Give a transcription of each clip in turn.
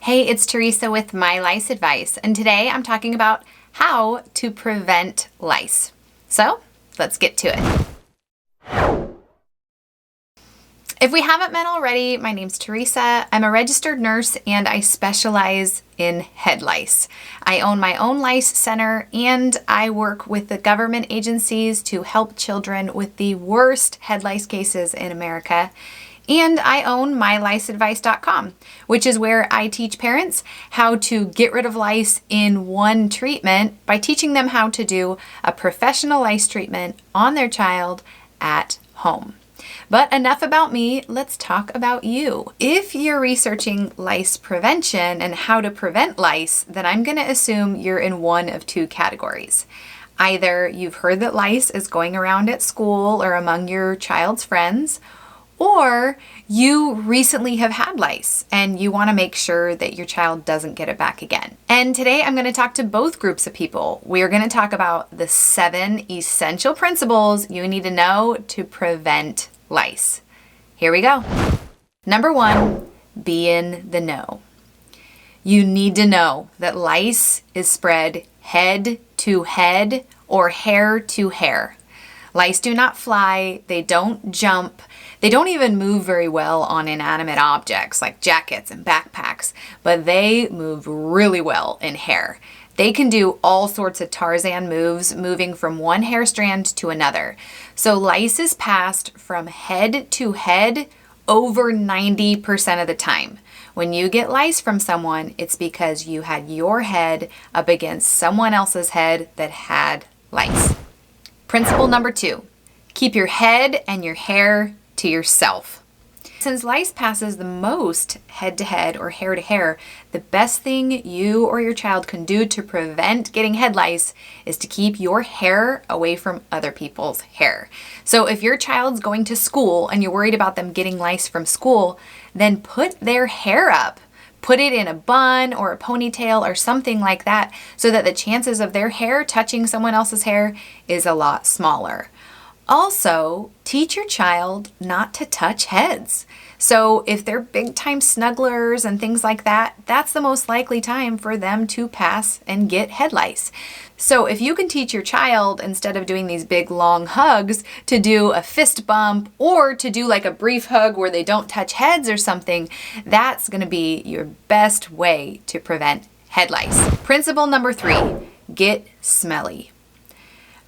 Hey, it's Teresa with My Lice Advice, and today I'm talking about how to prevent lice. So, let's get to it. If we haven't met already, my name's Teresa. I'm a registered nurse and I specialize in head lice. I own my own lice center and I work with the government agencies to help children with the worst head lice cases in America. And I own myliceadvice.com, which is where I teach parents how to get rid of lice in one treatment by teaching them how to do a professional lice treatment on their child at home. But enough about me, let's talk about you. If you're researching lice prevention and how to prevent lice, then I'm going to assume you're in one of two categories. Either you've heard that lice is going around at school or among your child's friends, or you recently have had lice and you want to make sure that your child doesn't get it back again. And today I'm going to talk to both groups of people. We're going to talk about the 7 essential principles you need to know to prevent lice. Here we go. Number 1, be in the know. You need to know that lice is spread head to head or hair to hair. Lice do not fly, they don't jump, they don't even move very well on inanimate objects like jackets and backpacks, but they move really well in hair. They can do all sorts of Tarzan moves, moving from one hair strand to another. So lice is passed from head to head over 90% of the time. When you get lice from someone, it's because you had your head up against someone else's head that had lice. Principle number 2, keep your head and your hair to yourself. Since lice passes the most head to head or hair to hair, the best thing you or your child can do to prevent getting head lice is to keep your hair away from other people's hair. So if your child's going to school and you're worried about them getting lice from school, then put their hair up. Put it in a bun or a ponytail or something like that so that the chances of their hair touching someone else's hair is a lot smaller. Also, teach your child not to touch heads. So if they're big time snugglers and things like that, that's the most likely time for them to pass and get head lice. So if you can teach your child, instead of doing these big long hugs, to do a fist bump or to do like a brief hug where they don't touch heads or something, that's going to be your best way to prevent head lice. Principle number 3, get smelly.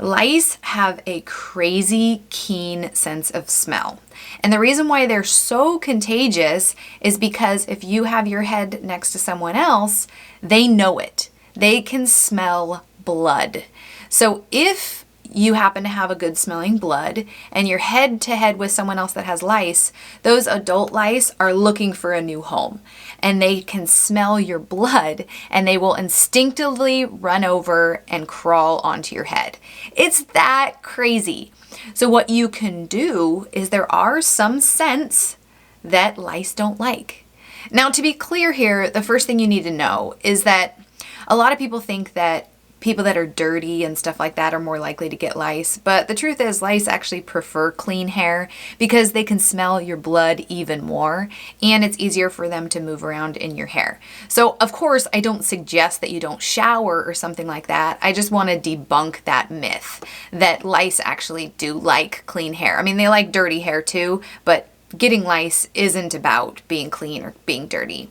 Lice have a crazy keen sense of smell. And the reason why they're so contagious is because if you have your head next to someone else, they know it. They can smell blood. So if you happen to have a good smelling blood and you're head to head with someone else that has lice, those adult lice are looking for a new home and they can smell your blood and they will instinctively run over and crawl onto your head. It's that crazy. So what you can do is there are some scents that lice don't like. Now, to be clear here, the first thing you need to know is that a lot of people think that people that are dirty and stuff like that are more likely to get lice. But the truth is lice actually prefer clean hair because they can smell your blood even more and it's easier for them to move around in your hair. So of course, I don't suggest that you don't shower or something like that. I just want to debunk that myth that lice actually do like clean hair. I mean, they like dirty hair too, but getting lice isn't about being clean or being dirty.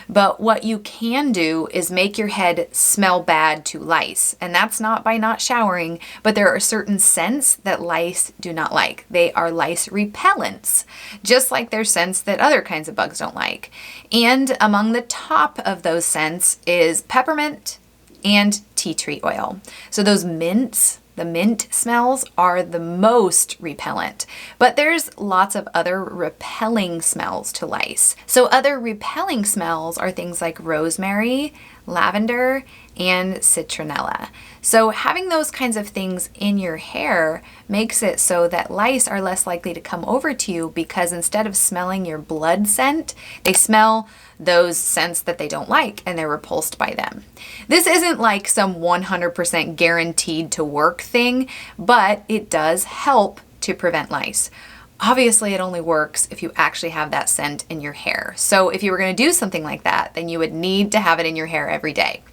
But what you can do is make your head smell bad to lice. And that's not by not showering, but there are certain scents that lice do not like. They are lice repellents, just like there's scents that other kinds of bugs don't like. And among the top of those scents is peppermint and tea tree oil. So those mints, the mint smells are the most repellent, but there's lots of other repelling smells to lice. So other repelling smells are things like rosemary, lavender, and citronella. So having those kinds of things in your hair makes it so that lice are less likely to come over to you because instead of smelling your blood scent, they smell those scents that they don't like and they're repulsed by them. This isn't like some 100% guaranteed to work thing, but it does help to prevent lice. Obviously, it only works if you actually have that scent in your hair. So if you were going to do something like that, then you would need to have it in your hair every day.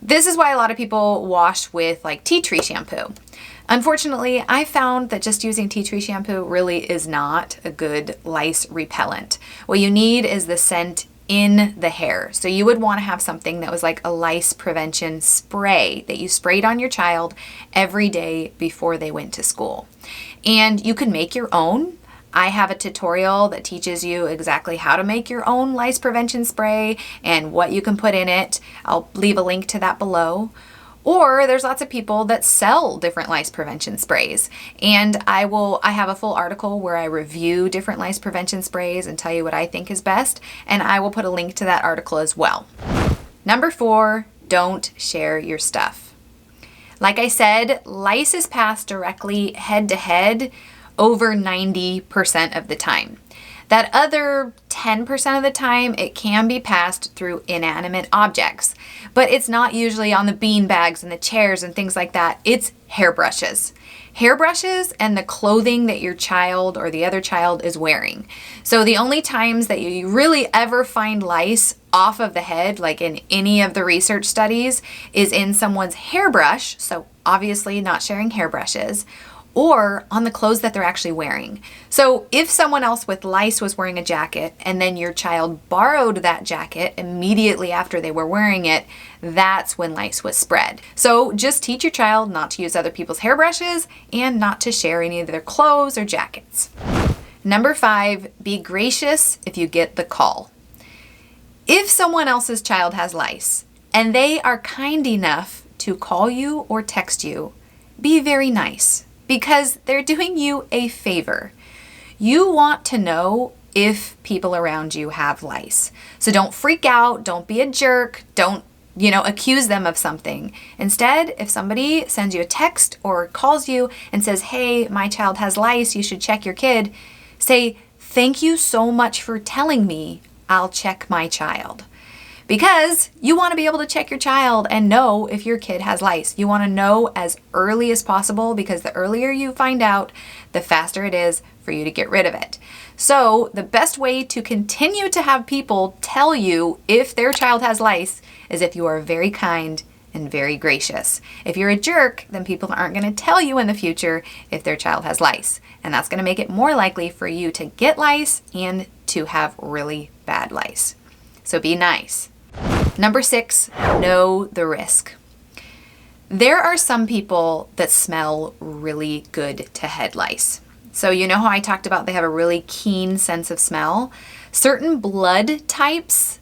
This is why a lot of people wash with like tea tree shampoo. Unfortunately, I found that just using tea tree shampoo really is not a good lice repellent. What you need is the scent in the hair. So you would want to have something that was like a lice prevention spray that you sprayed on your child every day before they went to school. And you can make your own. I have a tutorial that teaches you exactly how to make your own lice prevention spray and what you can put in it. I'll leave a link to that below. Or there's lots of people that sell different lice prevention sprays. And I have a full article where I review different lice prevention sprays and tell you what I think is best. And I will put a link to that article as well. Number 4, don't share your stuff. Like I said, lice is passed directly head to head over 90% of the time. That other 10% of the time, it can be passed through inanimate objects, but it's not usually on the bean bags and the chairs and things like that. It's hairbrushes. Hairbrushes and the clothing that your child or the other child is wearing. So the only times that you really ever find lice off of the head, like in any of the research studies, is in someone's hairbrush. So obviously not sharing hairbrushes, or on the clothes that they're actually wearing. So if someone else with lice was wearing a jacket and then your child borrowed that jacket immediately after they were wearing it, that's when lice was spread. So just teach your child not to use other people's hairbrushes and not to share any of their clothes or jackets. Number 5, be gracious if you get the call. If someone else's child has lice and they are kind enough to call you or text you, be very nice, because they're doing you a favor. You want to know if people around you have lice. So don't freak out, don't be a jerk, don't, accuse them of something. Instead, if somebody sends you a text or calls you and says, "Hey, my child has lice, you should check your kid," say, "Thank you so much for telling me, I'll check my child." Because you want to be able to check your child and know if your kid has lice. You want to know as early as possible, because the earlier you find out, the faster it is for you to get rid of it. So the best way to continue to have people tell you if their child has lice is if you are very kind and very gracious. If you're a jerk, then people aren't going to tell you in the future if their child has lice. And that's going to make it more likely for you to get lice and to have really bad lice. So be nice. Number 6, know the risk. There are some people that smell really good to head lice. So you know how I talked about they have a really keen sense of smell? Certain blood types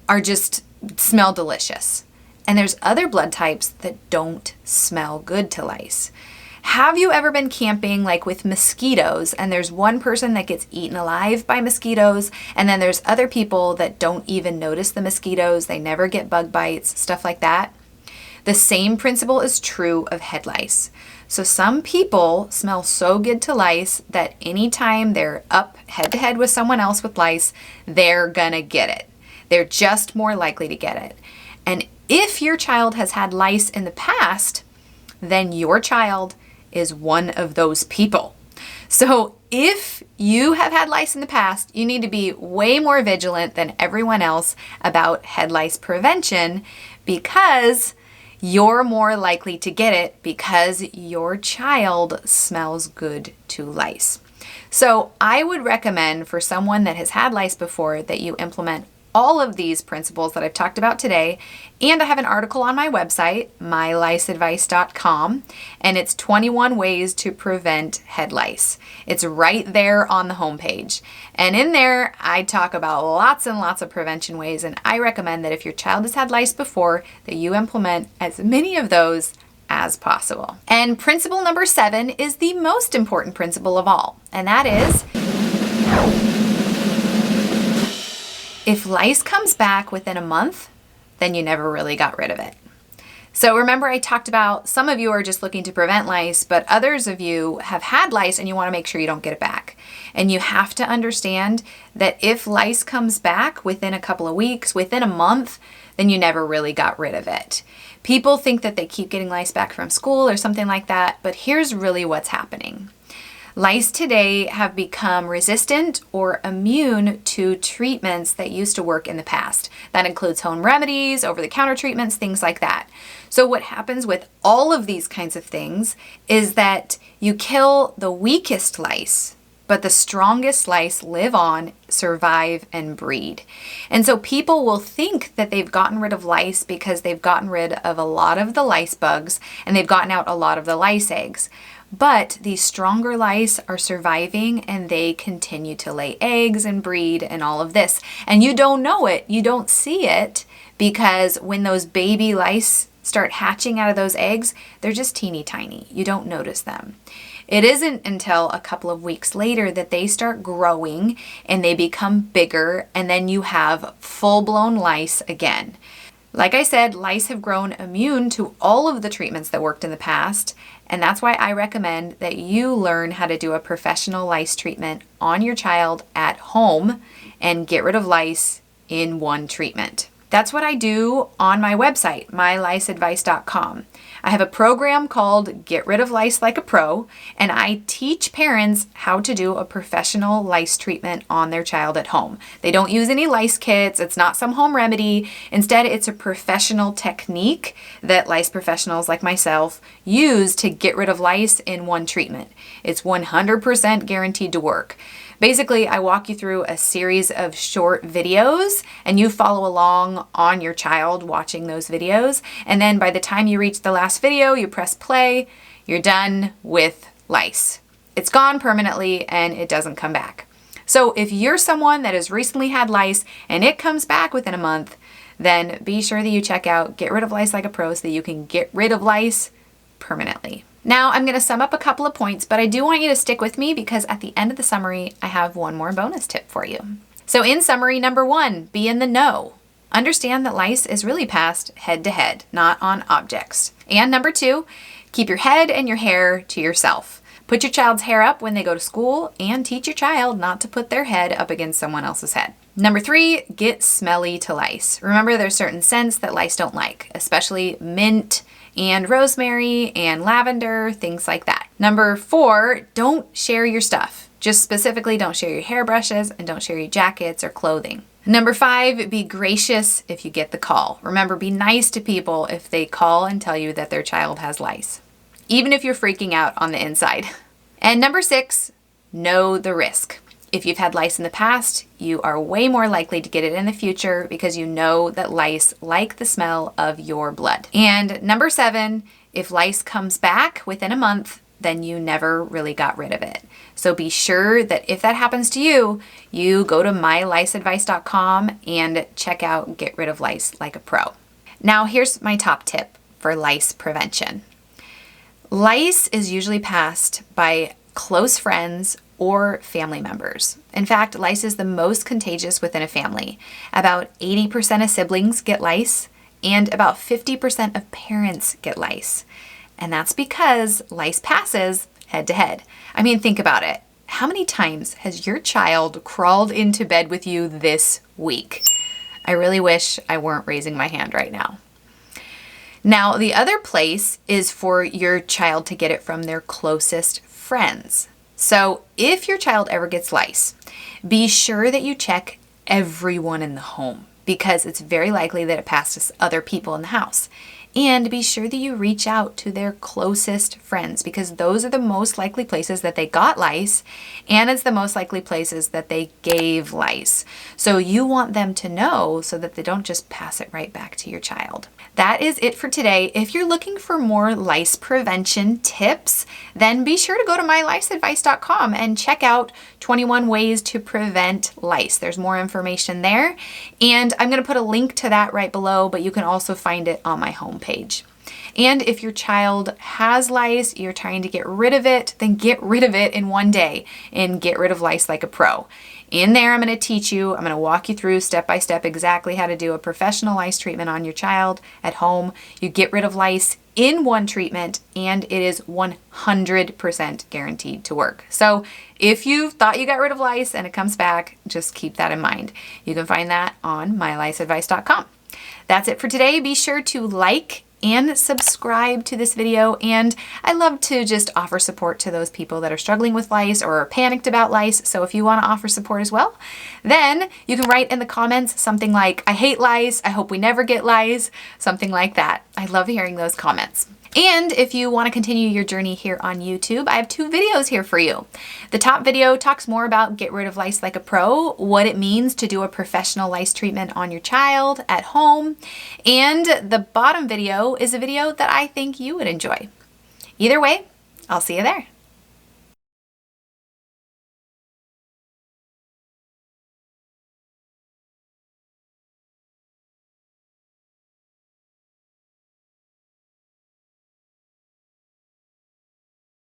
are just smell delicious. And there's other blood types that don't smell good to lice. Have you ever been camping like with mosquitoes and there's one person that gets eaten alive by mosquitoes and then there's other people that don't even notice the mosquitoes, they never get bug bites, stuff like that? The same principle is true of head lice. So some people smell so good to lice that anytime they're up head to head with someone else with lice, they're gonna get it. They're just more likely to get it. And if your child has had lice in the past, then your child is one of those people. So if you have had lice in the past, you need to be way more vigilant than everyone else about head lice prevention, because you're more likely to get it because your child smells good to lice. So I would recommend for someone that has had lice before that you implement all of these principles that I've talked about today. And I have an article on my website, myliceadvice.com, and it's 21 ways to prevent head lice. It's right there on the homepage. And in there, I talk about lots and lots of prevention ways, and I recommend that if your child has had lice before, that you implement as many of those as possible. And principle number 7 is the most important principle of all, and that is, if lice comes back within a month, then you never really got rid of it. So remember I talked about some of you are just looking to prevent lice, but others of you have had lice and you want to make sure you don't get it back. And you have to understand that if lice comes back within a couple of weeks, within a month, then you never really got rid of it. People think that they keep getting lice back from school or something like that, but here's really what's happening. Lice today have become resistant or immune to treatments that used to work in the past. That includes home remedies, over-the-counter treatments, things like that. So what happens with all of these kinds of things is that you kill the weakest lice, but the strongest lice live on, survive, and breed. And so people will think that they've gotten rid of lice because they've gotten rid of a lot of the lice bugs and they've gotten out a lot of the lice eggs. But these stronger lice are surviving and they continue to lay eggs and breed and all of this. And you don't know it, you don't see it, because when those baby lice start hatching out of those eggs, they're just teeny tiny. You don't notice them. It isn't until a couple of weeks later that they start growing and they become bigger, and then you have full-blown lice again. Like I said, lice have grown immune to all of the treatments that worked in the past, and that's why I recommend that you learn how to do a professional lice treatment on your child at home and get rid of lice in one treatment. That's what I do on my website, myliceadvice.com. I have a program called Get Rid of Lice Like a Pro, and I teach parents how to do a professional lice treatment on their child at home. They don't use any lice kits. It's not some home remedy. Instead, it's a professional technique that lice professionals like myself use to get rid of lice in one treatment. It's 100% guaranteed to work. Basically, I walk you through a series of short videos and you follow along on your child watching those videos. And then by the time you reach the last video, you press play, you're done with lice. It's gone permanently and it doesn't come back. So if you're someone that has recently had lice and it comes back within a month, then be sure that you check out Get Rid of Lice Like a Pro so that you can get rid of lice permanently. Now I'm going to sum up a couple of points, but I do want you to stick with me because at the end of the summary, I have one more bonus tip for you. So in summary, number 1, be in the know. Understand that lice is really passed head to head, not on objects. And number 2, keep your head and your hair to yourself. Put your child's hair up when they go to school and teach your child not to put their head up against someone else's head. Number 3, get smelly to lice. Remember, there's certain scents that lice don't like, especially mint and rosemary and lavender, things like that. Number 4, don't share your stuff. Just specifically don't share your hairbrushes and don't share your jackets or clothing. Number 5, be gracious if you get the call. Remember, be nice to people if they call and tell you that their child has lice, even if you're freaking out on the inside. And number 6, know the risk. If you've had lice in the past, you are way more likely to get it in the future because you know that lice like the smell of your blood. And number 7, if lice comes back within a month, then you never really got rid of it. So be sure that if that happens to you, you go to myliceadvice.com and check out Get Rid of Lice Like a Pro. Now here's my top tip for lice prevention. Lice is usually passed by close friends or family members. In fact, lice is the most contagious within a family. About 80% of siblings get lice, and about 50% of parents get lice. And that's because lice passes head to head. I mean, think about it. How many times has your child crawled into bed with you this week? I really wish I weren't raising my hand right now. Now, the other place is for your child to get it from their closest friends. So if your child ever gets lice, be sure that you check everyone in the home because it's very likely that it passes other people in the house. And be sure that you reach out to their closest friends because those are the most likely places that they got lice, and it's the most likely places that they gave lice. So you want them to know so that they don't just pass it right back to your child. That is it for today. If you're looking for more lice prevention tips, then be sure to go to myliceadvice.com and check out 21 ways to prevent lice. There's more information there, and I'm going to put a link to that right below, but you can also find it on my homepage. And if your child has lice, you're trying to get rid of it, then get rid of it in one day and Get Rid of Lice Like a Pro. In there, I'm going to teach you, I'm going to walk you through step by step exactly how to do a professional lice treatment on your child at home. You get rid of lice in one treatment, and it is 100% guaranteed to work. So if you thought you got rid of lice and it comes back, just keep that in mind. You can find that on myliceadvice.com. That's it for today. Be sure to like and subscribe to this video. And I love to just offer support to those people that are struggling with lice or are panicked about lice. So if you want to offer support as well, then you can write in the comments something like, I hate lice, I hope we never get lice, something like that. I love hearing those comments. And if you want to continue your journey here on YouTube, I have 2 videos here for you. The top video talks more about get rid of lice like a pro, what it means to do a professional lice treatment on your child at home. And the bottom video is a video that I think you would enjoy. Either way, I'll see you there.